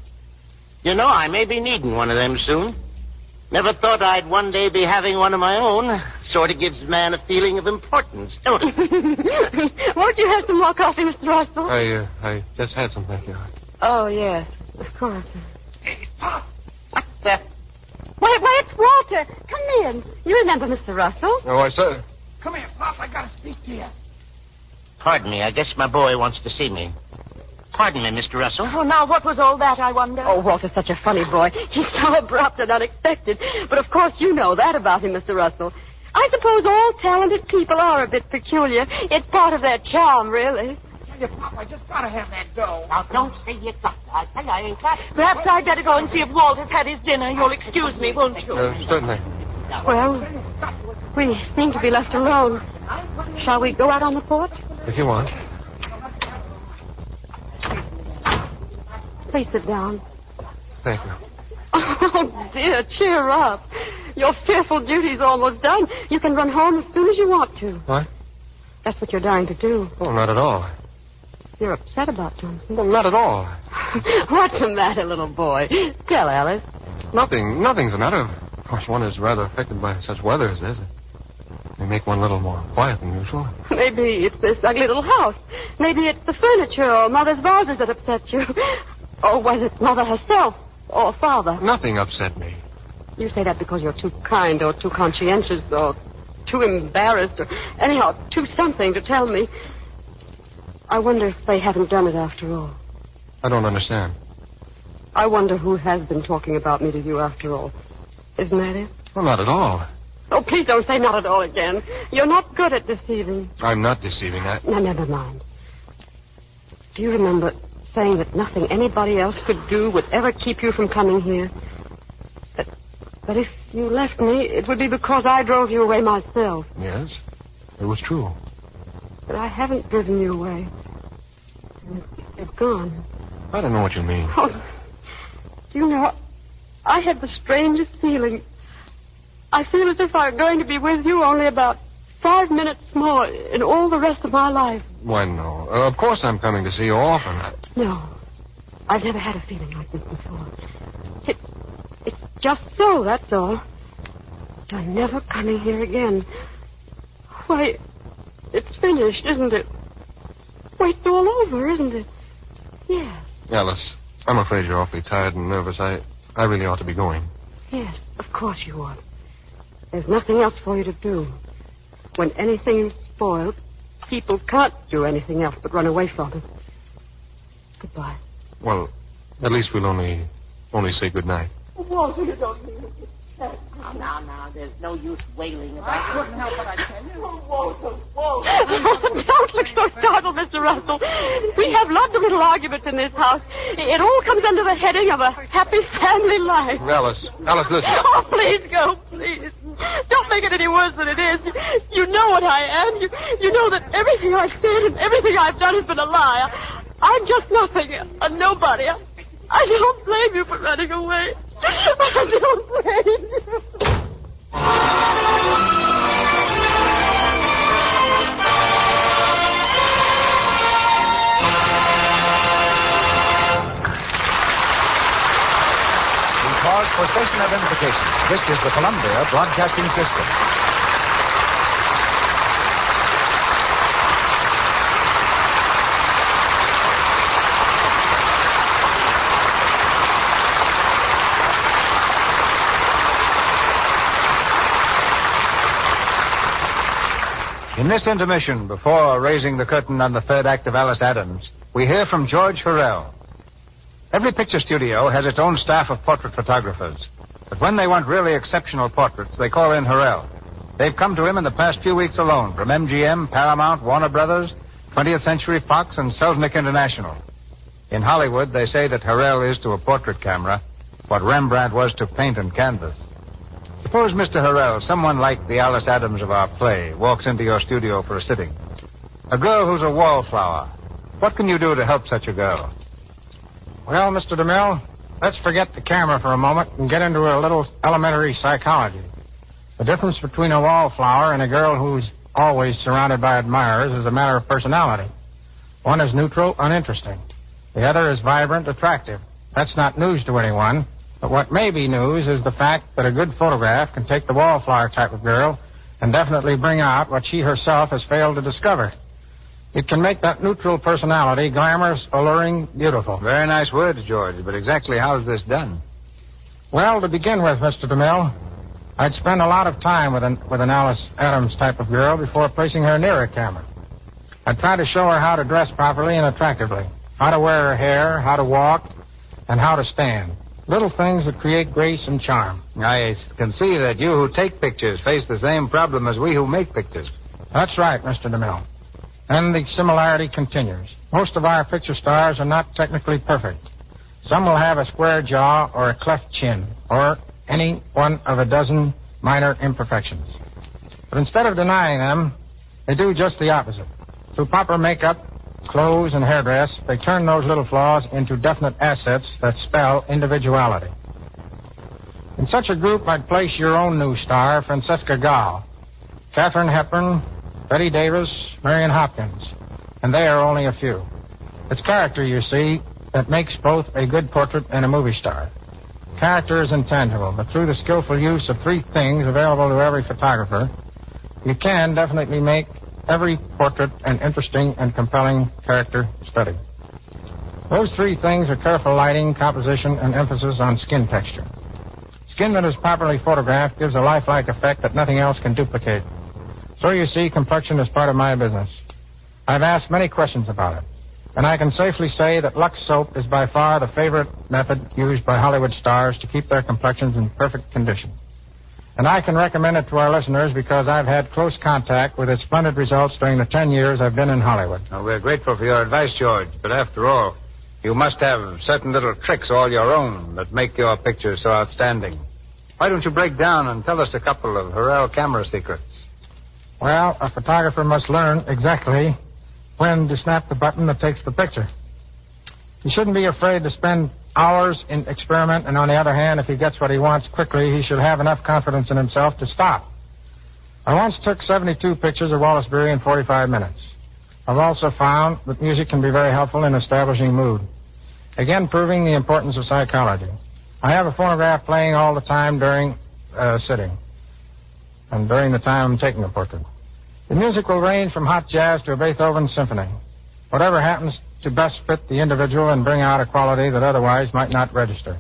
You know, I may be needing one of them soon. Never thought I'd one day be having one of my own. Sort of gives a man a feeling of importance, don't it? Won't you have some more coffee, Mr. Russell? I just had some, thank you. Oh, yes, of course. Hey, Pop. What the... Why, it's Walter. Come in. You remember Mr. Russell? Oh, I said... Come here, Pop. I gotta speak to you. Pardon me, I guess my boy wants to see me. Pardon me, Mr. Russell. Oh, now, what was all that, I wonder? Oh, Walter's such a funny boy. He's so abrupt and unexpected. But, of course, you know that about him, Mr. Russell. I suppose all talented people are a bit peculiar. It's part of their charm, really. Tell you, Pop, I just gotta have that dough. Now, don't say you got to. I tell you, I ain't got it. Perhaps I'd better go and see if Walter's had his dinner. You'll excuse me, won't you? Certainly. Well, we seem to be left alone. Shall we go out on the porch? If you want. Please sit down. Thank you. Oh, dear, cheer up. Your fearful duty's almost done. You can run home as soon as you want to. What? That's what you're dying to do. Oh, not at all. You're upset about something. Well, not at all. What's the matter, little boy? Tell Alice. Nothing's the matter. Of course, one is rather affected by such weather as this. They make one a little more quiet than usual. Maybe it's this ugly little house. Maybe it's the furniture or Mother's vases that upset you. Or was it Mother herself or Father? Nothing upset me. You say that because you're too kind or too conscientious or too embarrassed or anyhow, too something to tell me. I wonder if they haven't done it after all. I don't understand. I wonder who has been talking about me to you after all. Isn't that it? Well, not at all. Oh, please don't say not at all again. You're not good at deceiving. I'm not deceiving. No, never mind. Do you remember saying that nothing anybody else could do would ever keep you from coming here? That if you left me, it would be because I drove you away myself. Yes, it was true. But I haven't driven you away. You've gone. I don't know what you mean. Oh, do you know, I had the strangest feeling. I feel as if I'm going to be with you only about 5 minutes more in all the rest of my life. Why, no. Of course I'm coming to see you often. No. I've never had a feeling like this before. It's just so, that's all. You're never coming here again. Why, it's finished, isn't it? Why, it's all over, isn't it? Yes. Alice, I'm afraid you're awfully tired and nervous. I really ought to be going. Yes, of course you ought. There's nothing else for you to do. When anything is spoiled, people can't do anything else but run away from it. Goodbye. Well, at least we'll only say goodnight. Walter, you don't mean it. Now, there's no use wailing about it. I couldn't help it, I tell you. Walter. Don't look so startled, Mr. Russell. We have lots of little arguments in this house. It all comes under the heading of a happy family life. Alice, listen. Oh, please go, please. Don't make it any worse than it is. You know what I am. You know that everything I've said and everything I've done has been a lie. I'm just nothing, a nobody. I don't blame you for running away. I don't blame you. for station identification. This is the Columbia Broadcasting System. In this intermission, before raising the curtain on the third act of Alice Adams, we hear from George Hurrell. Every picture studio has its own staff of portrait photographers. But when they want really exceptional portraits, they call in Hurrell. They've come to him in the past few weeks alone, from MGM, Paramount, Warner Brothers, 20th Century Fox, and Selznick International. In Hollywood, they say that Hurrell is to a portrait camera what Rembrandt was to paint and canvas. Suppose, Mr. Hurrell, someone like the Alice Adams of our play walks into your studio for a sitting. A girl who's a wallflower. What can you do to help such a girl? Well, Mr. DeMille, let's forget the camera for a moment and get into a little elementary psychology. The difference between a wallflower and a girl who's always surrounded by admirers is a matter of personality. One is neutral, uninteresting. The other is vibrant, attractive. That's not news to anyone. But what may be news is the fact that a good photograph can take the wallflower type of girl and definitely bring out what she herself has failed to discover. It can make that neutral personality glamorous, alluring, beautiful. Very nice words, George, but exactly how is this done? Well, to begin with, Mr. DeMille, I'd spend a lot of time with an Alice Adams type of girl before placing her near a camera. I'd try to show her how to dress properly and attractively, how to wear her hair, how to walk, and how to stand. Little things that create grace and charm. I can see that you who take pictures face the same problem as we who make pictures. That's right, Mr. DeMille. And the similarity continues. Most of our picture stars are not technically perfect. Some will have a square jaw or a cleft chin, or any one of a dozen minor imperfections. But instead of denying them, they do just the opposite. Through proper makeup, clothes, and hairdress, they turn those little flaws into definite assets that spell individuality. In such a group, I'd place your own new star, Francesca Gall, Katharine Hepburn, Betty Davis, Marion Hopkins, and they are only a few. It's character, you see, that makes both a good portrait and a movie star. Character is intangible, but through the skillful use of three things available to every photographer, you can definitely make every portrait an interesting and compelling character study. Those three things are careful lighting, composition, and emphasis on skin texture. Skin that is properly photographed gives a lifelike effect that nothing else can duplicate. So you see, complexion is part of my business. I've asked many questions about it, and I can safely say that Lux soap is by far the favorite method used by Hollywood stars to keep their complexions in perfect condition. And I can recommend it to our listeners because I've had close contact with its splendid results during the 10 years I've been in Hollywood. Well, we're grateful for your advice, George, but after all, you must have certain little tricks all your own that make your pictures so outstanding. Why don't you break down and tell us a couple of Hurrell camera secrets? Well, a photographer must learn exactly when to snap the button that takes the picture. He shouldn't be afraid to spend hours in experiment, and on the other hand, if he gets what he wants quickly, he should have enough confidence in himself to stop. I once took 72 pictures of Wallace Beery in 45 minutes. I've also found that music can be very helpful in establishing mood, again proving the importance of psychology. I have a phonograph playing all the time during sitting and during the time I'm taking a portrait. The music will range from hot jazz to a Beethoven symphony. Whatever happens to best fit the individual and bring out a quality that otherwise might not register.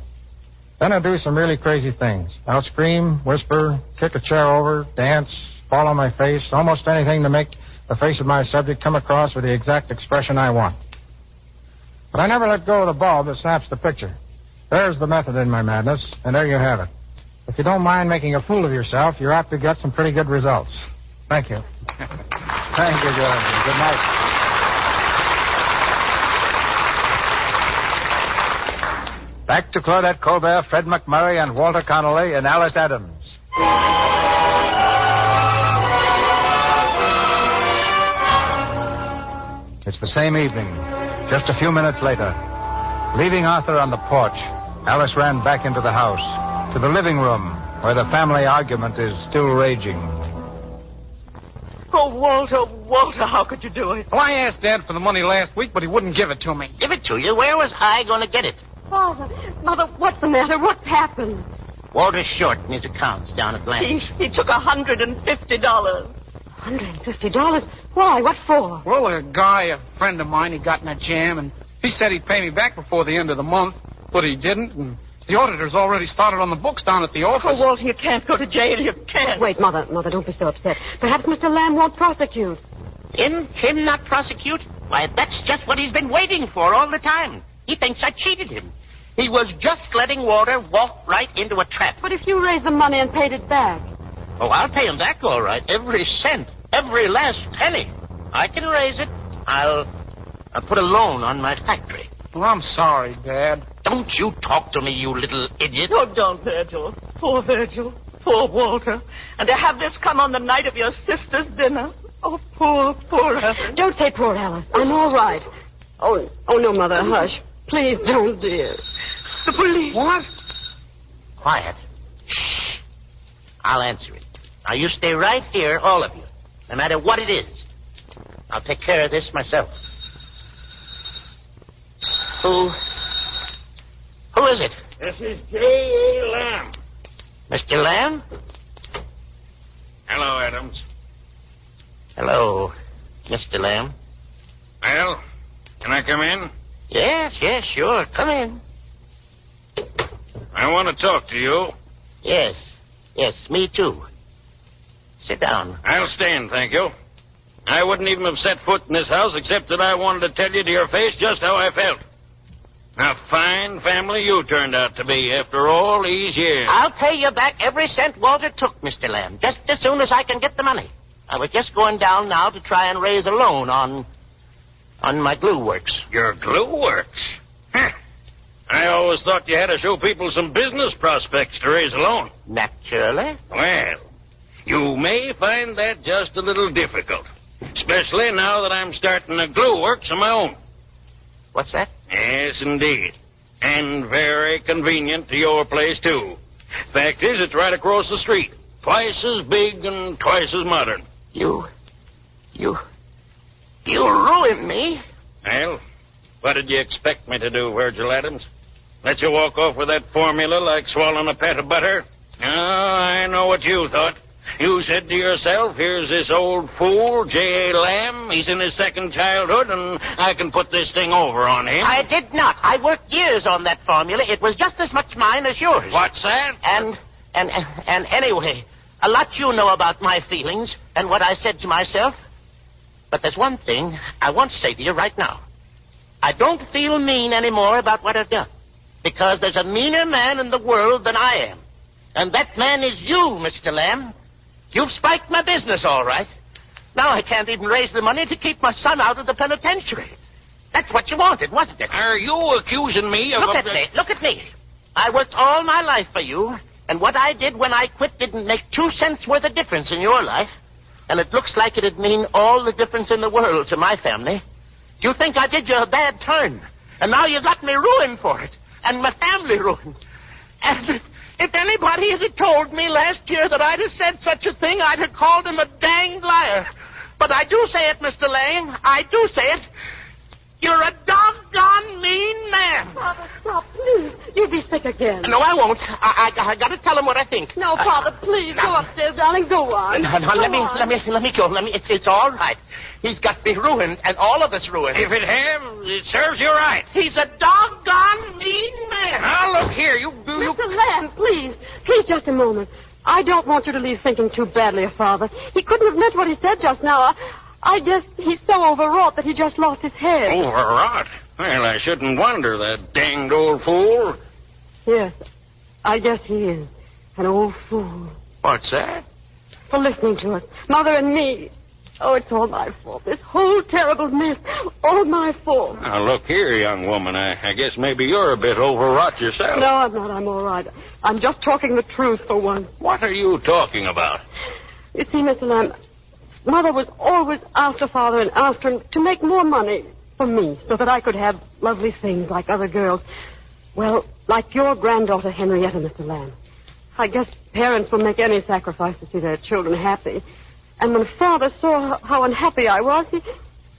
Then I'll do some really crazy things. I'll scream, whisper, kick a chair over, dance, fall on my face, almost anything to make the face of my subject come across with the exact expression I want. But I never let go of the bulb that snaps the picture. There's the method in my madness, and there you have it. If you don't mind making a fool of yourself, you're apt to get some pretty good results. Thank you. Thank you, George. Good night. Back to Claudette Colbert, Fred McMurray, and Walter Connolly in Alice Adams. It's the same evening, just a few minutes later. Leaving Arthur on the porch, Alice ran back into the house, to the living room, where the family argument is still raging. Oh, Walter, how could you do it? Well, I asked Dad for the money last week, but he wouldn't give it to me. Give it to you? Where was I going to get it? Father, Mother, what's the matter? What's happened? Walter's short in his accounts down at Blanche. He took $150. $150? Why? What for? Well, a friend of mine, he got in a jam, and he said he'd pay me back before the end of the month, but he didn't, and the auditor's already started on the books down at the office. Oh, Walter, you can't go to jail. You can't. Wait, Mother, don't be so upset. Perhaps Mr. Lamb won't prosecute. Him not prosecute? Why, that's just what he's been waiting for all the time. He thinks I cheated him. He was just letting Walter walk right into a trap. But if you raised the money and paid it back... Oh, I'll pay him back all right. Every cent. Every last penny. I can raise it. I'll put a loan on my factory. Well, I'm sorry, Dad. Don't you talk to me, you little idiot. Oh, don't, Virgil. Poor Virgil. Poor Walter. And to have this come on the night of your sister's dinner. Oh, poor Alice. Don't say poor Alice. I'm all right. Oh, no, Mother, hush. Please don't, dear. The police. What? Quiet. Shh. I'll answer it. Now, you stay right here, all of you, no matter what it is. I'll take care of this myself. Who is it? This is J.A. Lamb. Mr. Lamb? Hello, Adams. Hello, Mr. Lamb. Well, can I come in? Yes, sure. Come in. I want to talk to you. Yes, me too. Sit down. I'll stand, thank you. I wouldn't even have set foot in this house except that I wanted to tell you to your face just how I felt. A fine family you turned out to be after all these years. I'll pay you back every cent Walter took, Mr. Lamb, just as soon as I can get the money. I was just going down now to try and raise a loan on my glue works. Your glue works? Huh. I always thought you had to show people some business prospects to raise a loan. Naturally. Well, you may find that just a little difficult, especially now that I'm starting a glue works of my own. What's that? Yes, indeed. And very convenient to your place, too. Fact is, it's right across the street. Twice as big and twice as modern. You ruined me. Well, what did you expect me to do, Virgil Adams? Let you walk off with that formula like swallowing a pat of butter? Oh, I know what you thought. You said to yourself, here's this old fool, J.A. Lamb. He's in his second childhood, and I can put this thing over on him. I did not. I worked years on that formula. It was just as much mine as yours. What's that? And anyway, a lot you know about my feelings and what I said to myself. But there's one thing I want to say to you right now. I don't feel mean anymore about what I've done. Because there's a meaner man in the world than I am. And that man is you, Mr. Lamb. You've spiked my business, all right. Now I can't even raise the money to keep my son out of the penitentiary. That's what you wanted, wasn't it? Are you accusing me of... Look at me. I worked all my life for you, and what I did when I quit didn't make 2 cents worth of difference in your life. And it looks like it'd mean all the difference in the world to my family. You think I did you a bad turn, and now you got me ruined for it, and my family ruined. And if anybody had told me last year that I'd have said such a thing, I'd have called him a danged liar. But I do say it, Mr. Lane. I do say it. You're a doggone mean man. Father, stop, please. You'll be sick again. No, I won't. I got to tell him what I think. No, Father, please, go upstairs, darling. Go on. No, let me go. It's all right. He's got me ruined, and all of us ruined. If it serves you right. He's a doggone mean man. Now, look here, Mr. Lamb, please. Please, just a moment. I don't want you to leave thinking too badly of Father. He couldn't have meant what he said just now. I guess he's so overwrought that he just lost his head. Overwrought? Well, I shouldn't wonder, that danged old fool. Yes, I guess he is. An old fool. What's that? For listening to us. Mother and me. Oh, it's all my fault. This whole terrible mess. All my fault. Now, look here, young woman. I guess maybe you're a bit overwrought yourself. No, I'm not. I'm all right. I'm just talking the truth for once. What are you talking about? You see, Mr. Lamb, Mother was always after Father and after him to make more money for me so that I could have lovely things like other girls. Well, like your granddaughter, Henrietta, Mr. Lamb. I guess parents will make any sacrifice to see their children happy. And when Father saw how unhappy I was,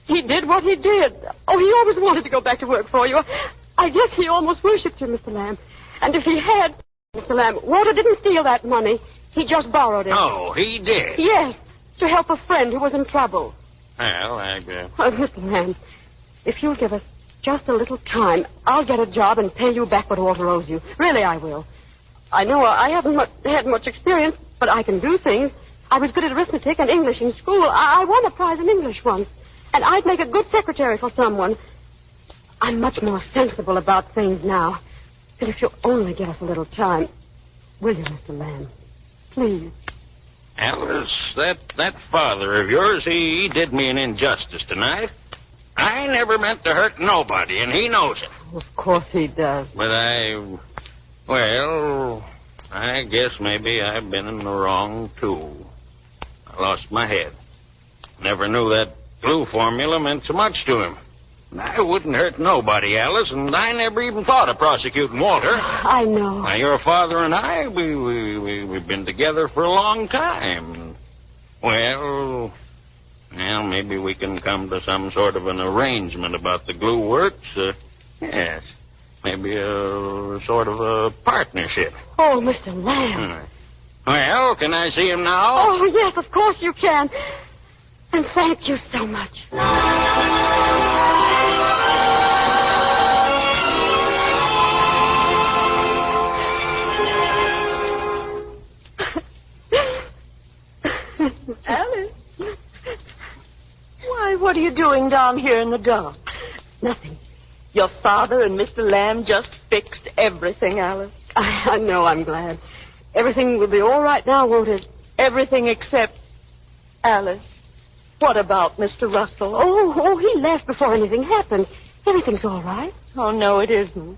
he did what he did. Oh, he always wanted to go back to work for you. I guess he almost worshipped you, Mr. Lamb. And if he had, Mr. Lamb, Walter didn't steal that money. He just borrowed it. Oh, he did? Yes, to help a friend who was in trouble. Well, Mr. Lamb, if you'll give us just a little time, I'll get a job and pay you back what Walter owes you. Really, I will. I know I haven't had much experience, but I can do things. I was good at arithmetic and English in school. I won a prize in English once. And I'd make a good secretary for someone. I'm much more sensible about things now. And if you'll only give us a little time, will you, Mr. Lamb? Please. Alice, that father of yours, he did me an injustice tonight. I never meant to hurt nobody, and he knows it. Of course he does. But I guess maybe I've been in the wrong, too. I lost my head. Never knew that glue formula meant so much to him. I wouldn't hurt nobody, Alice, and I never even thought of prosecuting Walter. I know. Now, your father and I, we've been together for a long time. Well, maybe we can come to some sort of an arrangement about the glue works. Yes, maybe a sort of a partnership. Oh, Mr. Lamb. Well, can I see him now? Oh, yes, of course you can. And thank you so much. Alice? Why, what are you doing down here in the dark? Nothing. Your father and Mr. Lamb just fixed everything, Alice. I know, I'm glad. Everything will be all right now, won't it? Everything except Alice. What about Mr. Russell? Oh, he left before anything happened. Everything's all right. Oh, no, it isn't.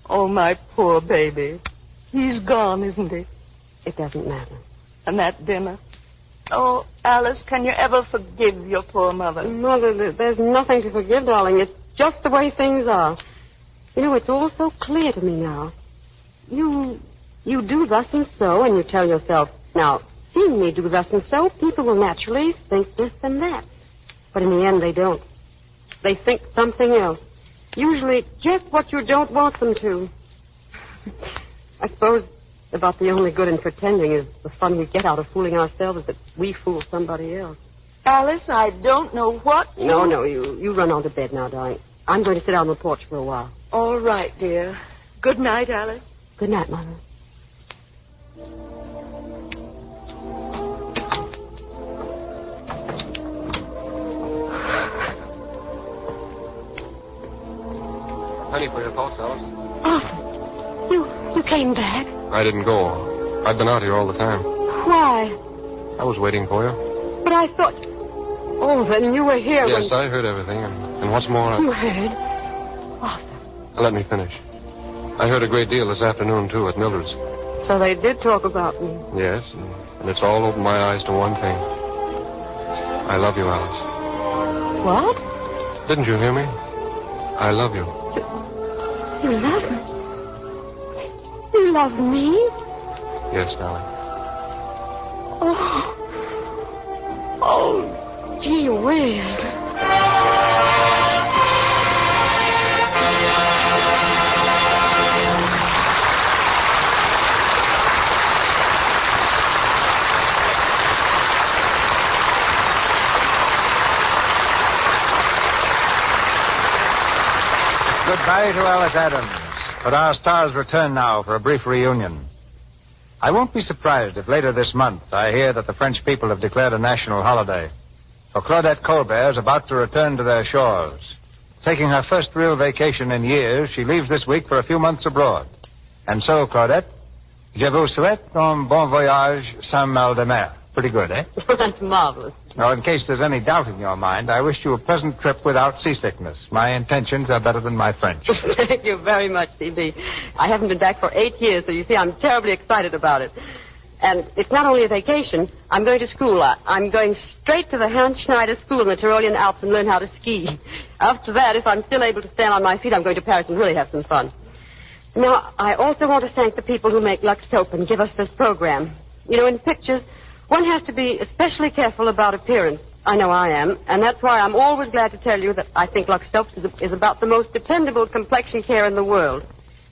Oh, my poor baby. He's gone, isn't he? It doesn't matter. And that dinner? Oh, Alice, can you ever forgive your poor mother? Mother, there's nothing to forgive, darling. It's just the way things are. You know, it's all so clear to me now. You do thus and so, and you tell yourself, now, seeing me do thus and so, people will naturally think this and that. But in the end, they don't. They think something else. Usually just what you don't want them to. I suppose about the only good in pretending is the fun we get out of fooling ourselves that we fool somebody else. Alice, I don't know what you... No, you run on to bed now, darling. I'm going to sit out on the porch for a while. All right, dear. Good night, Alice. Good night, Mother. Penny for your thoughts, Alice. Arthur, you came back? I didn't go. I've been out here all the time. Why? I was waiting for you. But I thought... Oh, then you were here Yes, I heard everything. And what's more, You heard? Arthur. Let me finish. I heard a great deal this afternoon, too, at Mildred's. So they did talk about me. Yes, and it's all opened my eyes to one thing. I love you, Alice. What? Didn't you hear me? I love you. You love me? You love me? Yes, darling. Oh, gee whiz. Goodbye to Alice Adams. But our stars return now for a brief reunion. I won't be surprised if later this month I hear that the French people have declared a national holiday. For Claudette Colbert is about to return to their shores. Taking her first real vacation in years, she leaves this week for a few months abroad. And so, Claudette, je vous souhaite un bon voyage sans mal de mer. Pretty good, eh? That's marvelous. Now, in case there's any doubt in your mind, I wish you a pleasant trip without seasickness. My intentions are better than my French. Thank you very much, C.B. I haven't been back for 8 years, so you see I'm terribly excited about it. And it's not only a vacation. I'm going to school. I'm going straight to the Hans Schneider School in the Tyrolean Alps and learn how to ski. After that, if I'm still able to stand on my feet, I'm going to Paris and really have some fun. Now, I also want to thank the people who make Lux Soap and give us this program. You know, in pictures, one has to be especially careful about appearance. I know I am, and that's why I'm always glad to tell you that I think Lux Soap is about the most dependable complexion care in the world.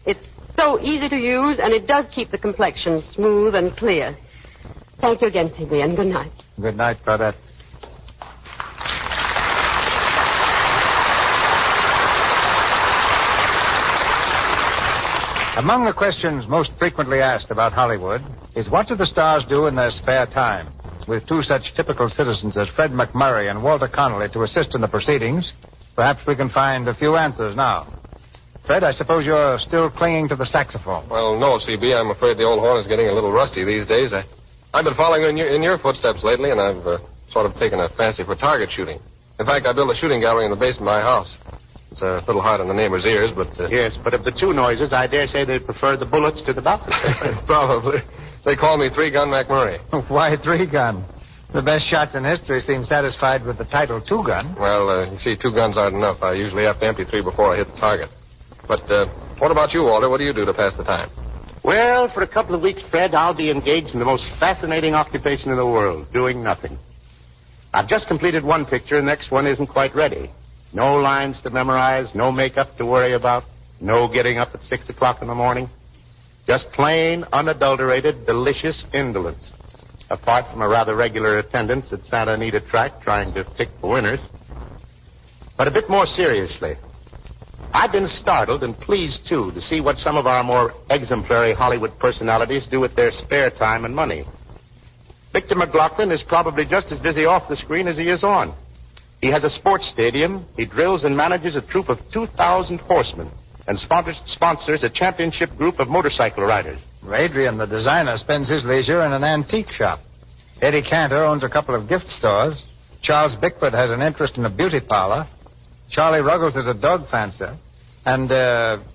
It's so easy to use, and it does keep the complexion smooth and clear. Thank you again, C.B., and good night. Good night, Claudette. Among the questions most frequently asked about Hollywood is what do the stars do in their spare time? With two such typical citizens as Fred McMurray and Walter Connolly to assist in the proceedings, perhaps we can find a few answers now. Fred, I suppose you're still clinging to the saxophone. Well, no, C.B. I'm afraid the old horn is getting a little rusty these days. I've been following in your footsteps lately, and I've sort of taken a fancy for target shooting. In fact, I built a shooting gallery in the basement of my house. It's a little hard on the neighbors' ears, but... Yes, but of the two noises, I dare say they prefer the bullets to the balcony. Probably. They call me Three-Gun McMurray. Why Three-Gun? The best shots in history seem satisfied with the title Two-Gun. Well, you see, 2 guns aren't enough. I usually have to empty 3 before I hit the target. But what about you, Walter? What do you do to pass the time? Well, for a couple of weeks, Fred, I'll be engaged in the most fascinating occupation in the world, doing nothing. I've just completed one picture, and the next one isn't quite ready. No lines to memorize, no makeup to worry about, no getting up at 6 o'clock in the morning. Just plain, unadulterated, delicious indolence. Apart from a rather regular attendance at Santa Anita track trying to pick the winners. But a bit more seriously, I've been startled and pleased, too, to see what some of our more exemplary Hollywood personalities do with their spare time and money. Victor McLaughlin is probably just as busy off the screen as he is on. He has a sports stadium, he drills and manages a troop of 2,000 horsemen, and sponsors a championship group of motorcycle riders. Adrian, the designer, spends his leisure in an antique shop. Eddie Cantor owns a couple of gift stores. Charles Bickford has an interest in a beauty parlor. Charlie Ruggles is a dog fancier. And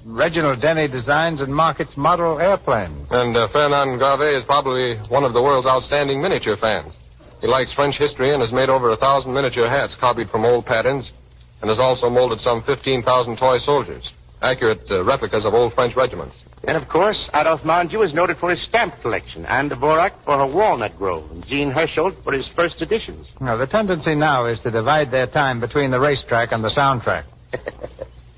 Reginald Denny designs and markets model airplanes. And Fernand Gravé is probably one of the world's outstanding miniature fans. He likes French history and has made over 1,000 miniature hats copied from old patterns and has also molded some 15,000 toy soldiers, accurate replicas of old French regiments. And, of course, Adolphe Mandieu is noted for his stamp collection, Anne Dvorak for her Walnut Grove, and Jean Hersholt for his first editions. Now, the tendency now is to divide their time between the racetrack and the soundtrack.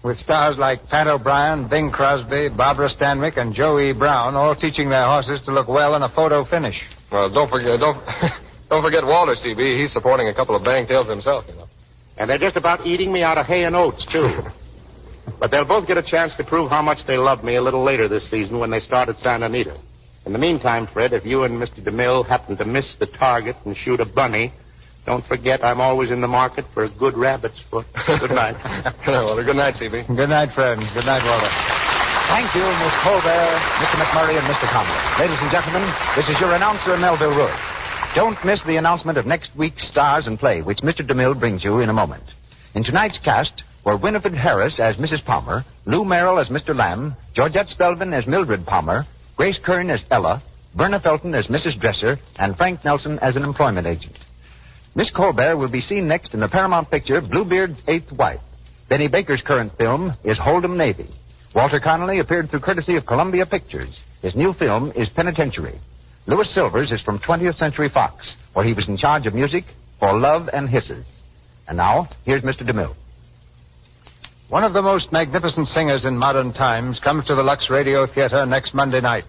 With stars like Pat O'Brien, Bing Crosby, Barbara Stanwyck, and Joe E. Brown all teaching their horses to look well in a photo finish. Well, don't forget Walter, C.B. He's supporting a couple of bangtails himself, you know. And they're just about eating me out of hay and oats, too. But they'll both get a chance to prove how much they love me a little later this season when they start at Santa Anita. In the meantime, Fred, if you and Mr. DeMille happen to miss the target and shoot a bunny, don't forget I'm always in the market for a good rabbit's foot. Good night. Walter, good night, C.B. Good night, Fred. Good night, Walter. Thank you, Miss Colbert, Mr. McMurray, and Mr. Conley. Ladies and gentlemen, this is your announcer, Melville Rood. Don't miss the announcement of next week's Stars and Play, which Mr. DeMille brings you in a moment. In tonight's cast were Winifred Harris as Mrs. Palmer, Lou Merrill as Mr. Lamb, Georgette Spelvin as Mildred Palmer, Grace Kern as Ella, Verna Felton as Mrs. Dresser, and Frank Nelson as an employment agent. Miss Colbert will be seen next in the Paramount picture Bluebeard's Eighth Wife. Benny Baker's current film is Hold'em Navy. Walter Connolly appeared through courtesy of Columbia Pictures. His new film is Penitentiary. Louis Silvers is from 20th Century Fox, where he was in charge of music for Love and Hisses. And now, here's Mr. DeMille. One of the most magnificent singers in modern times comes to the Lux Radio Theater next Monday night.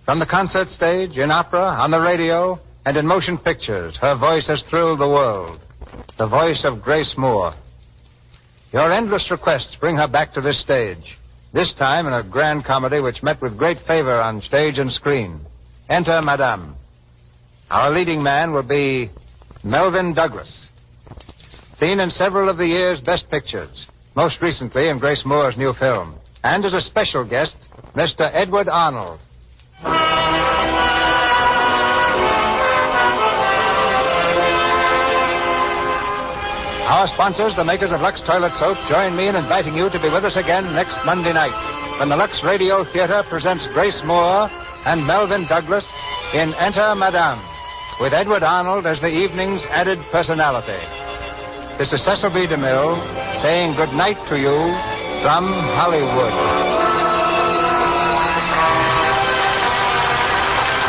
From the concert stage, in opera, on the radio, and in motion pictures, her voice has thrilled the world. The voice of Grace Moore. Your endless requests bring her back to this stage, this time in a grand comedy which met with great favor on stage and screen. Enter Madame. Our leading man will be Melvyn Douglas, seen in several of the year's best pictures, most recently in Grace Moore's new film, and as a special guest, Mr. Edward Arnold. Our sponsors, the makers of Lux Toilet Soap, join me in inviting you to be with us again next Monday night when the Lux Radio Theater presents Grace Moore and Melvyn Douglas in Enter Madame, with Edward Arnold as the evening's added personality. This is Cecil B. DeMille saying good night to you from Hollywood.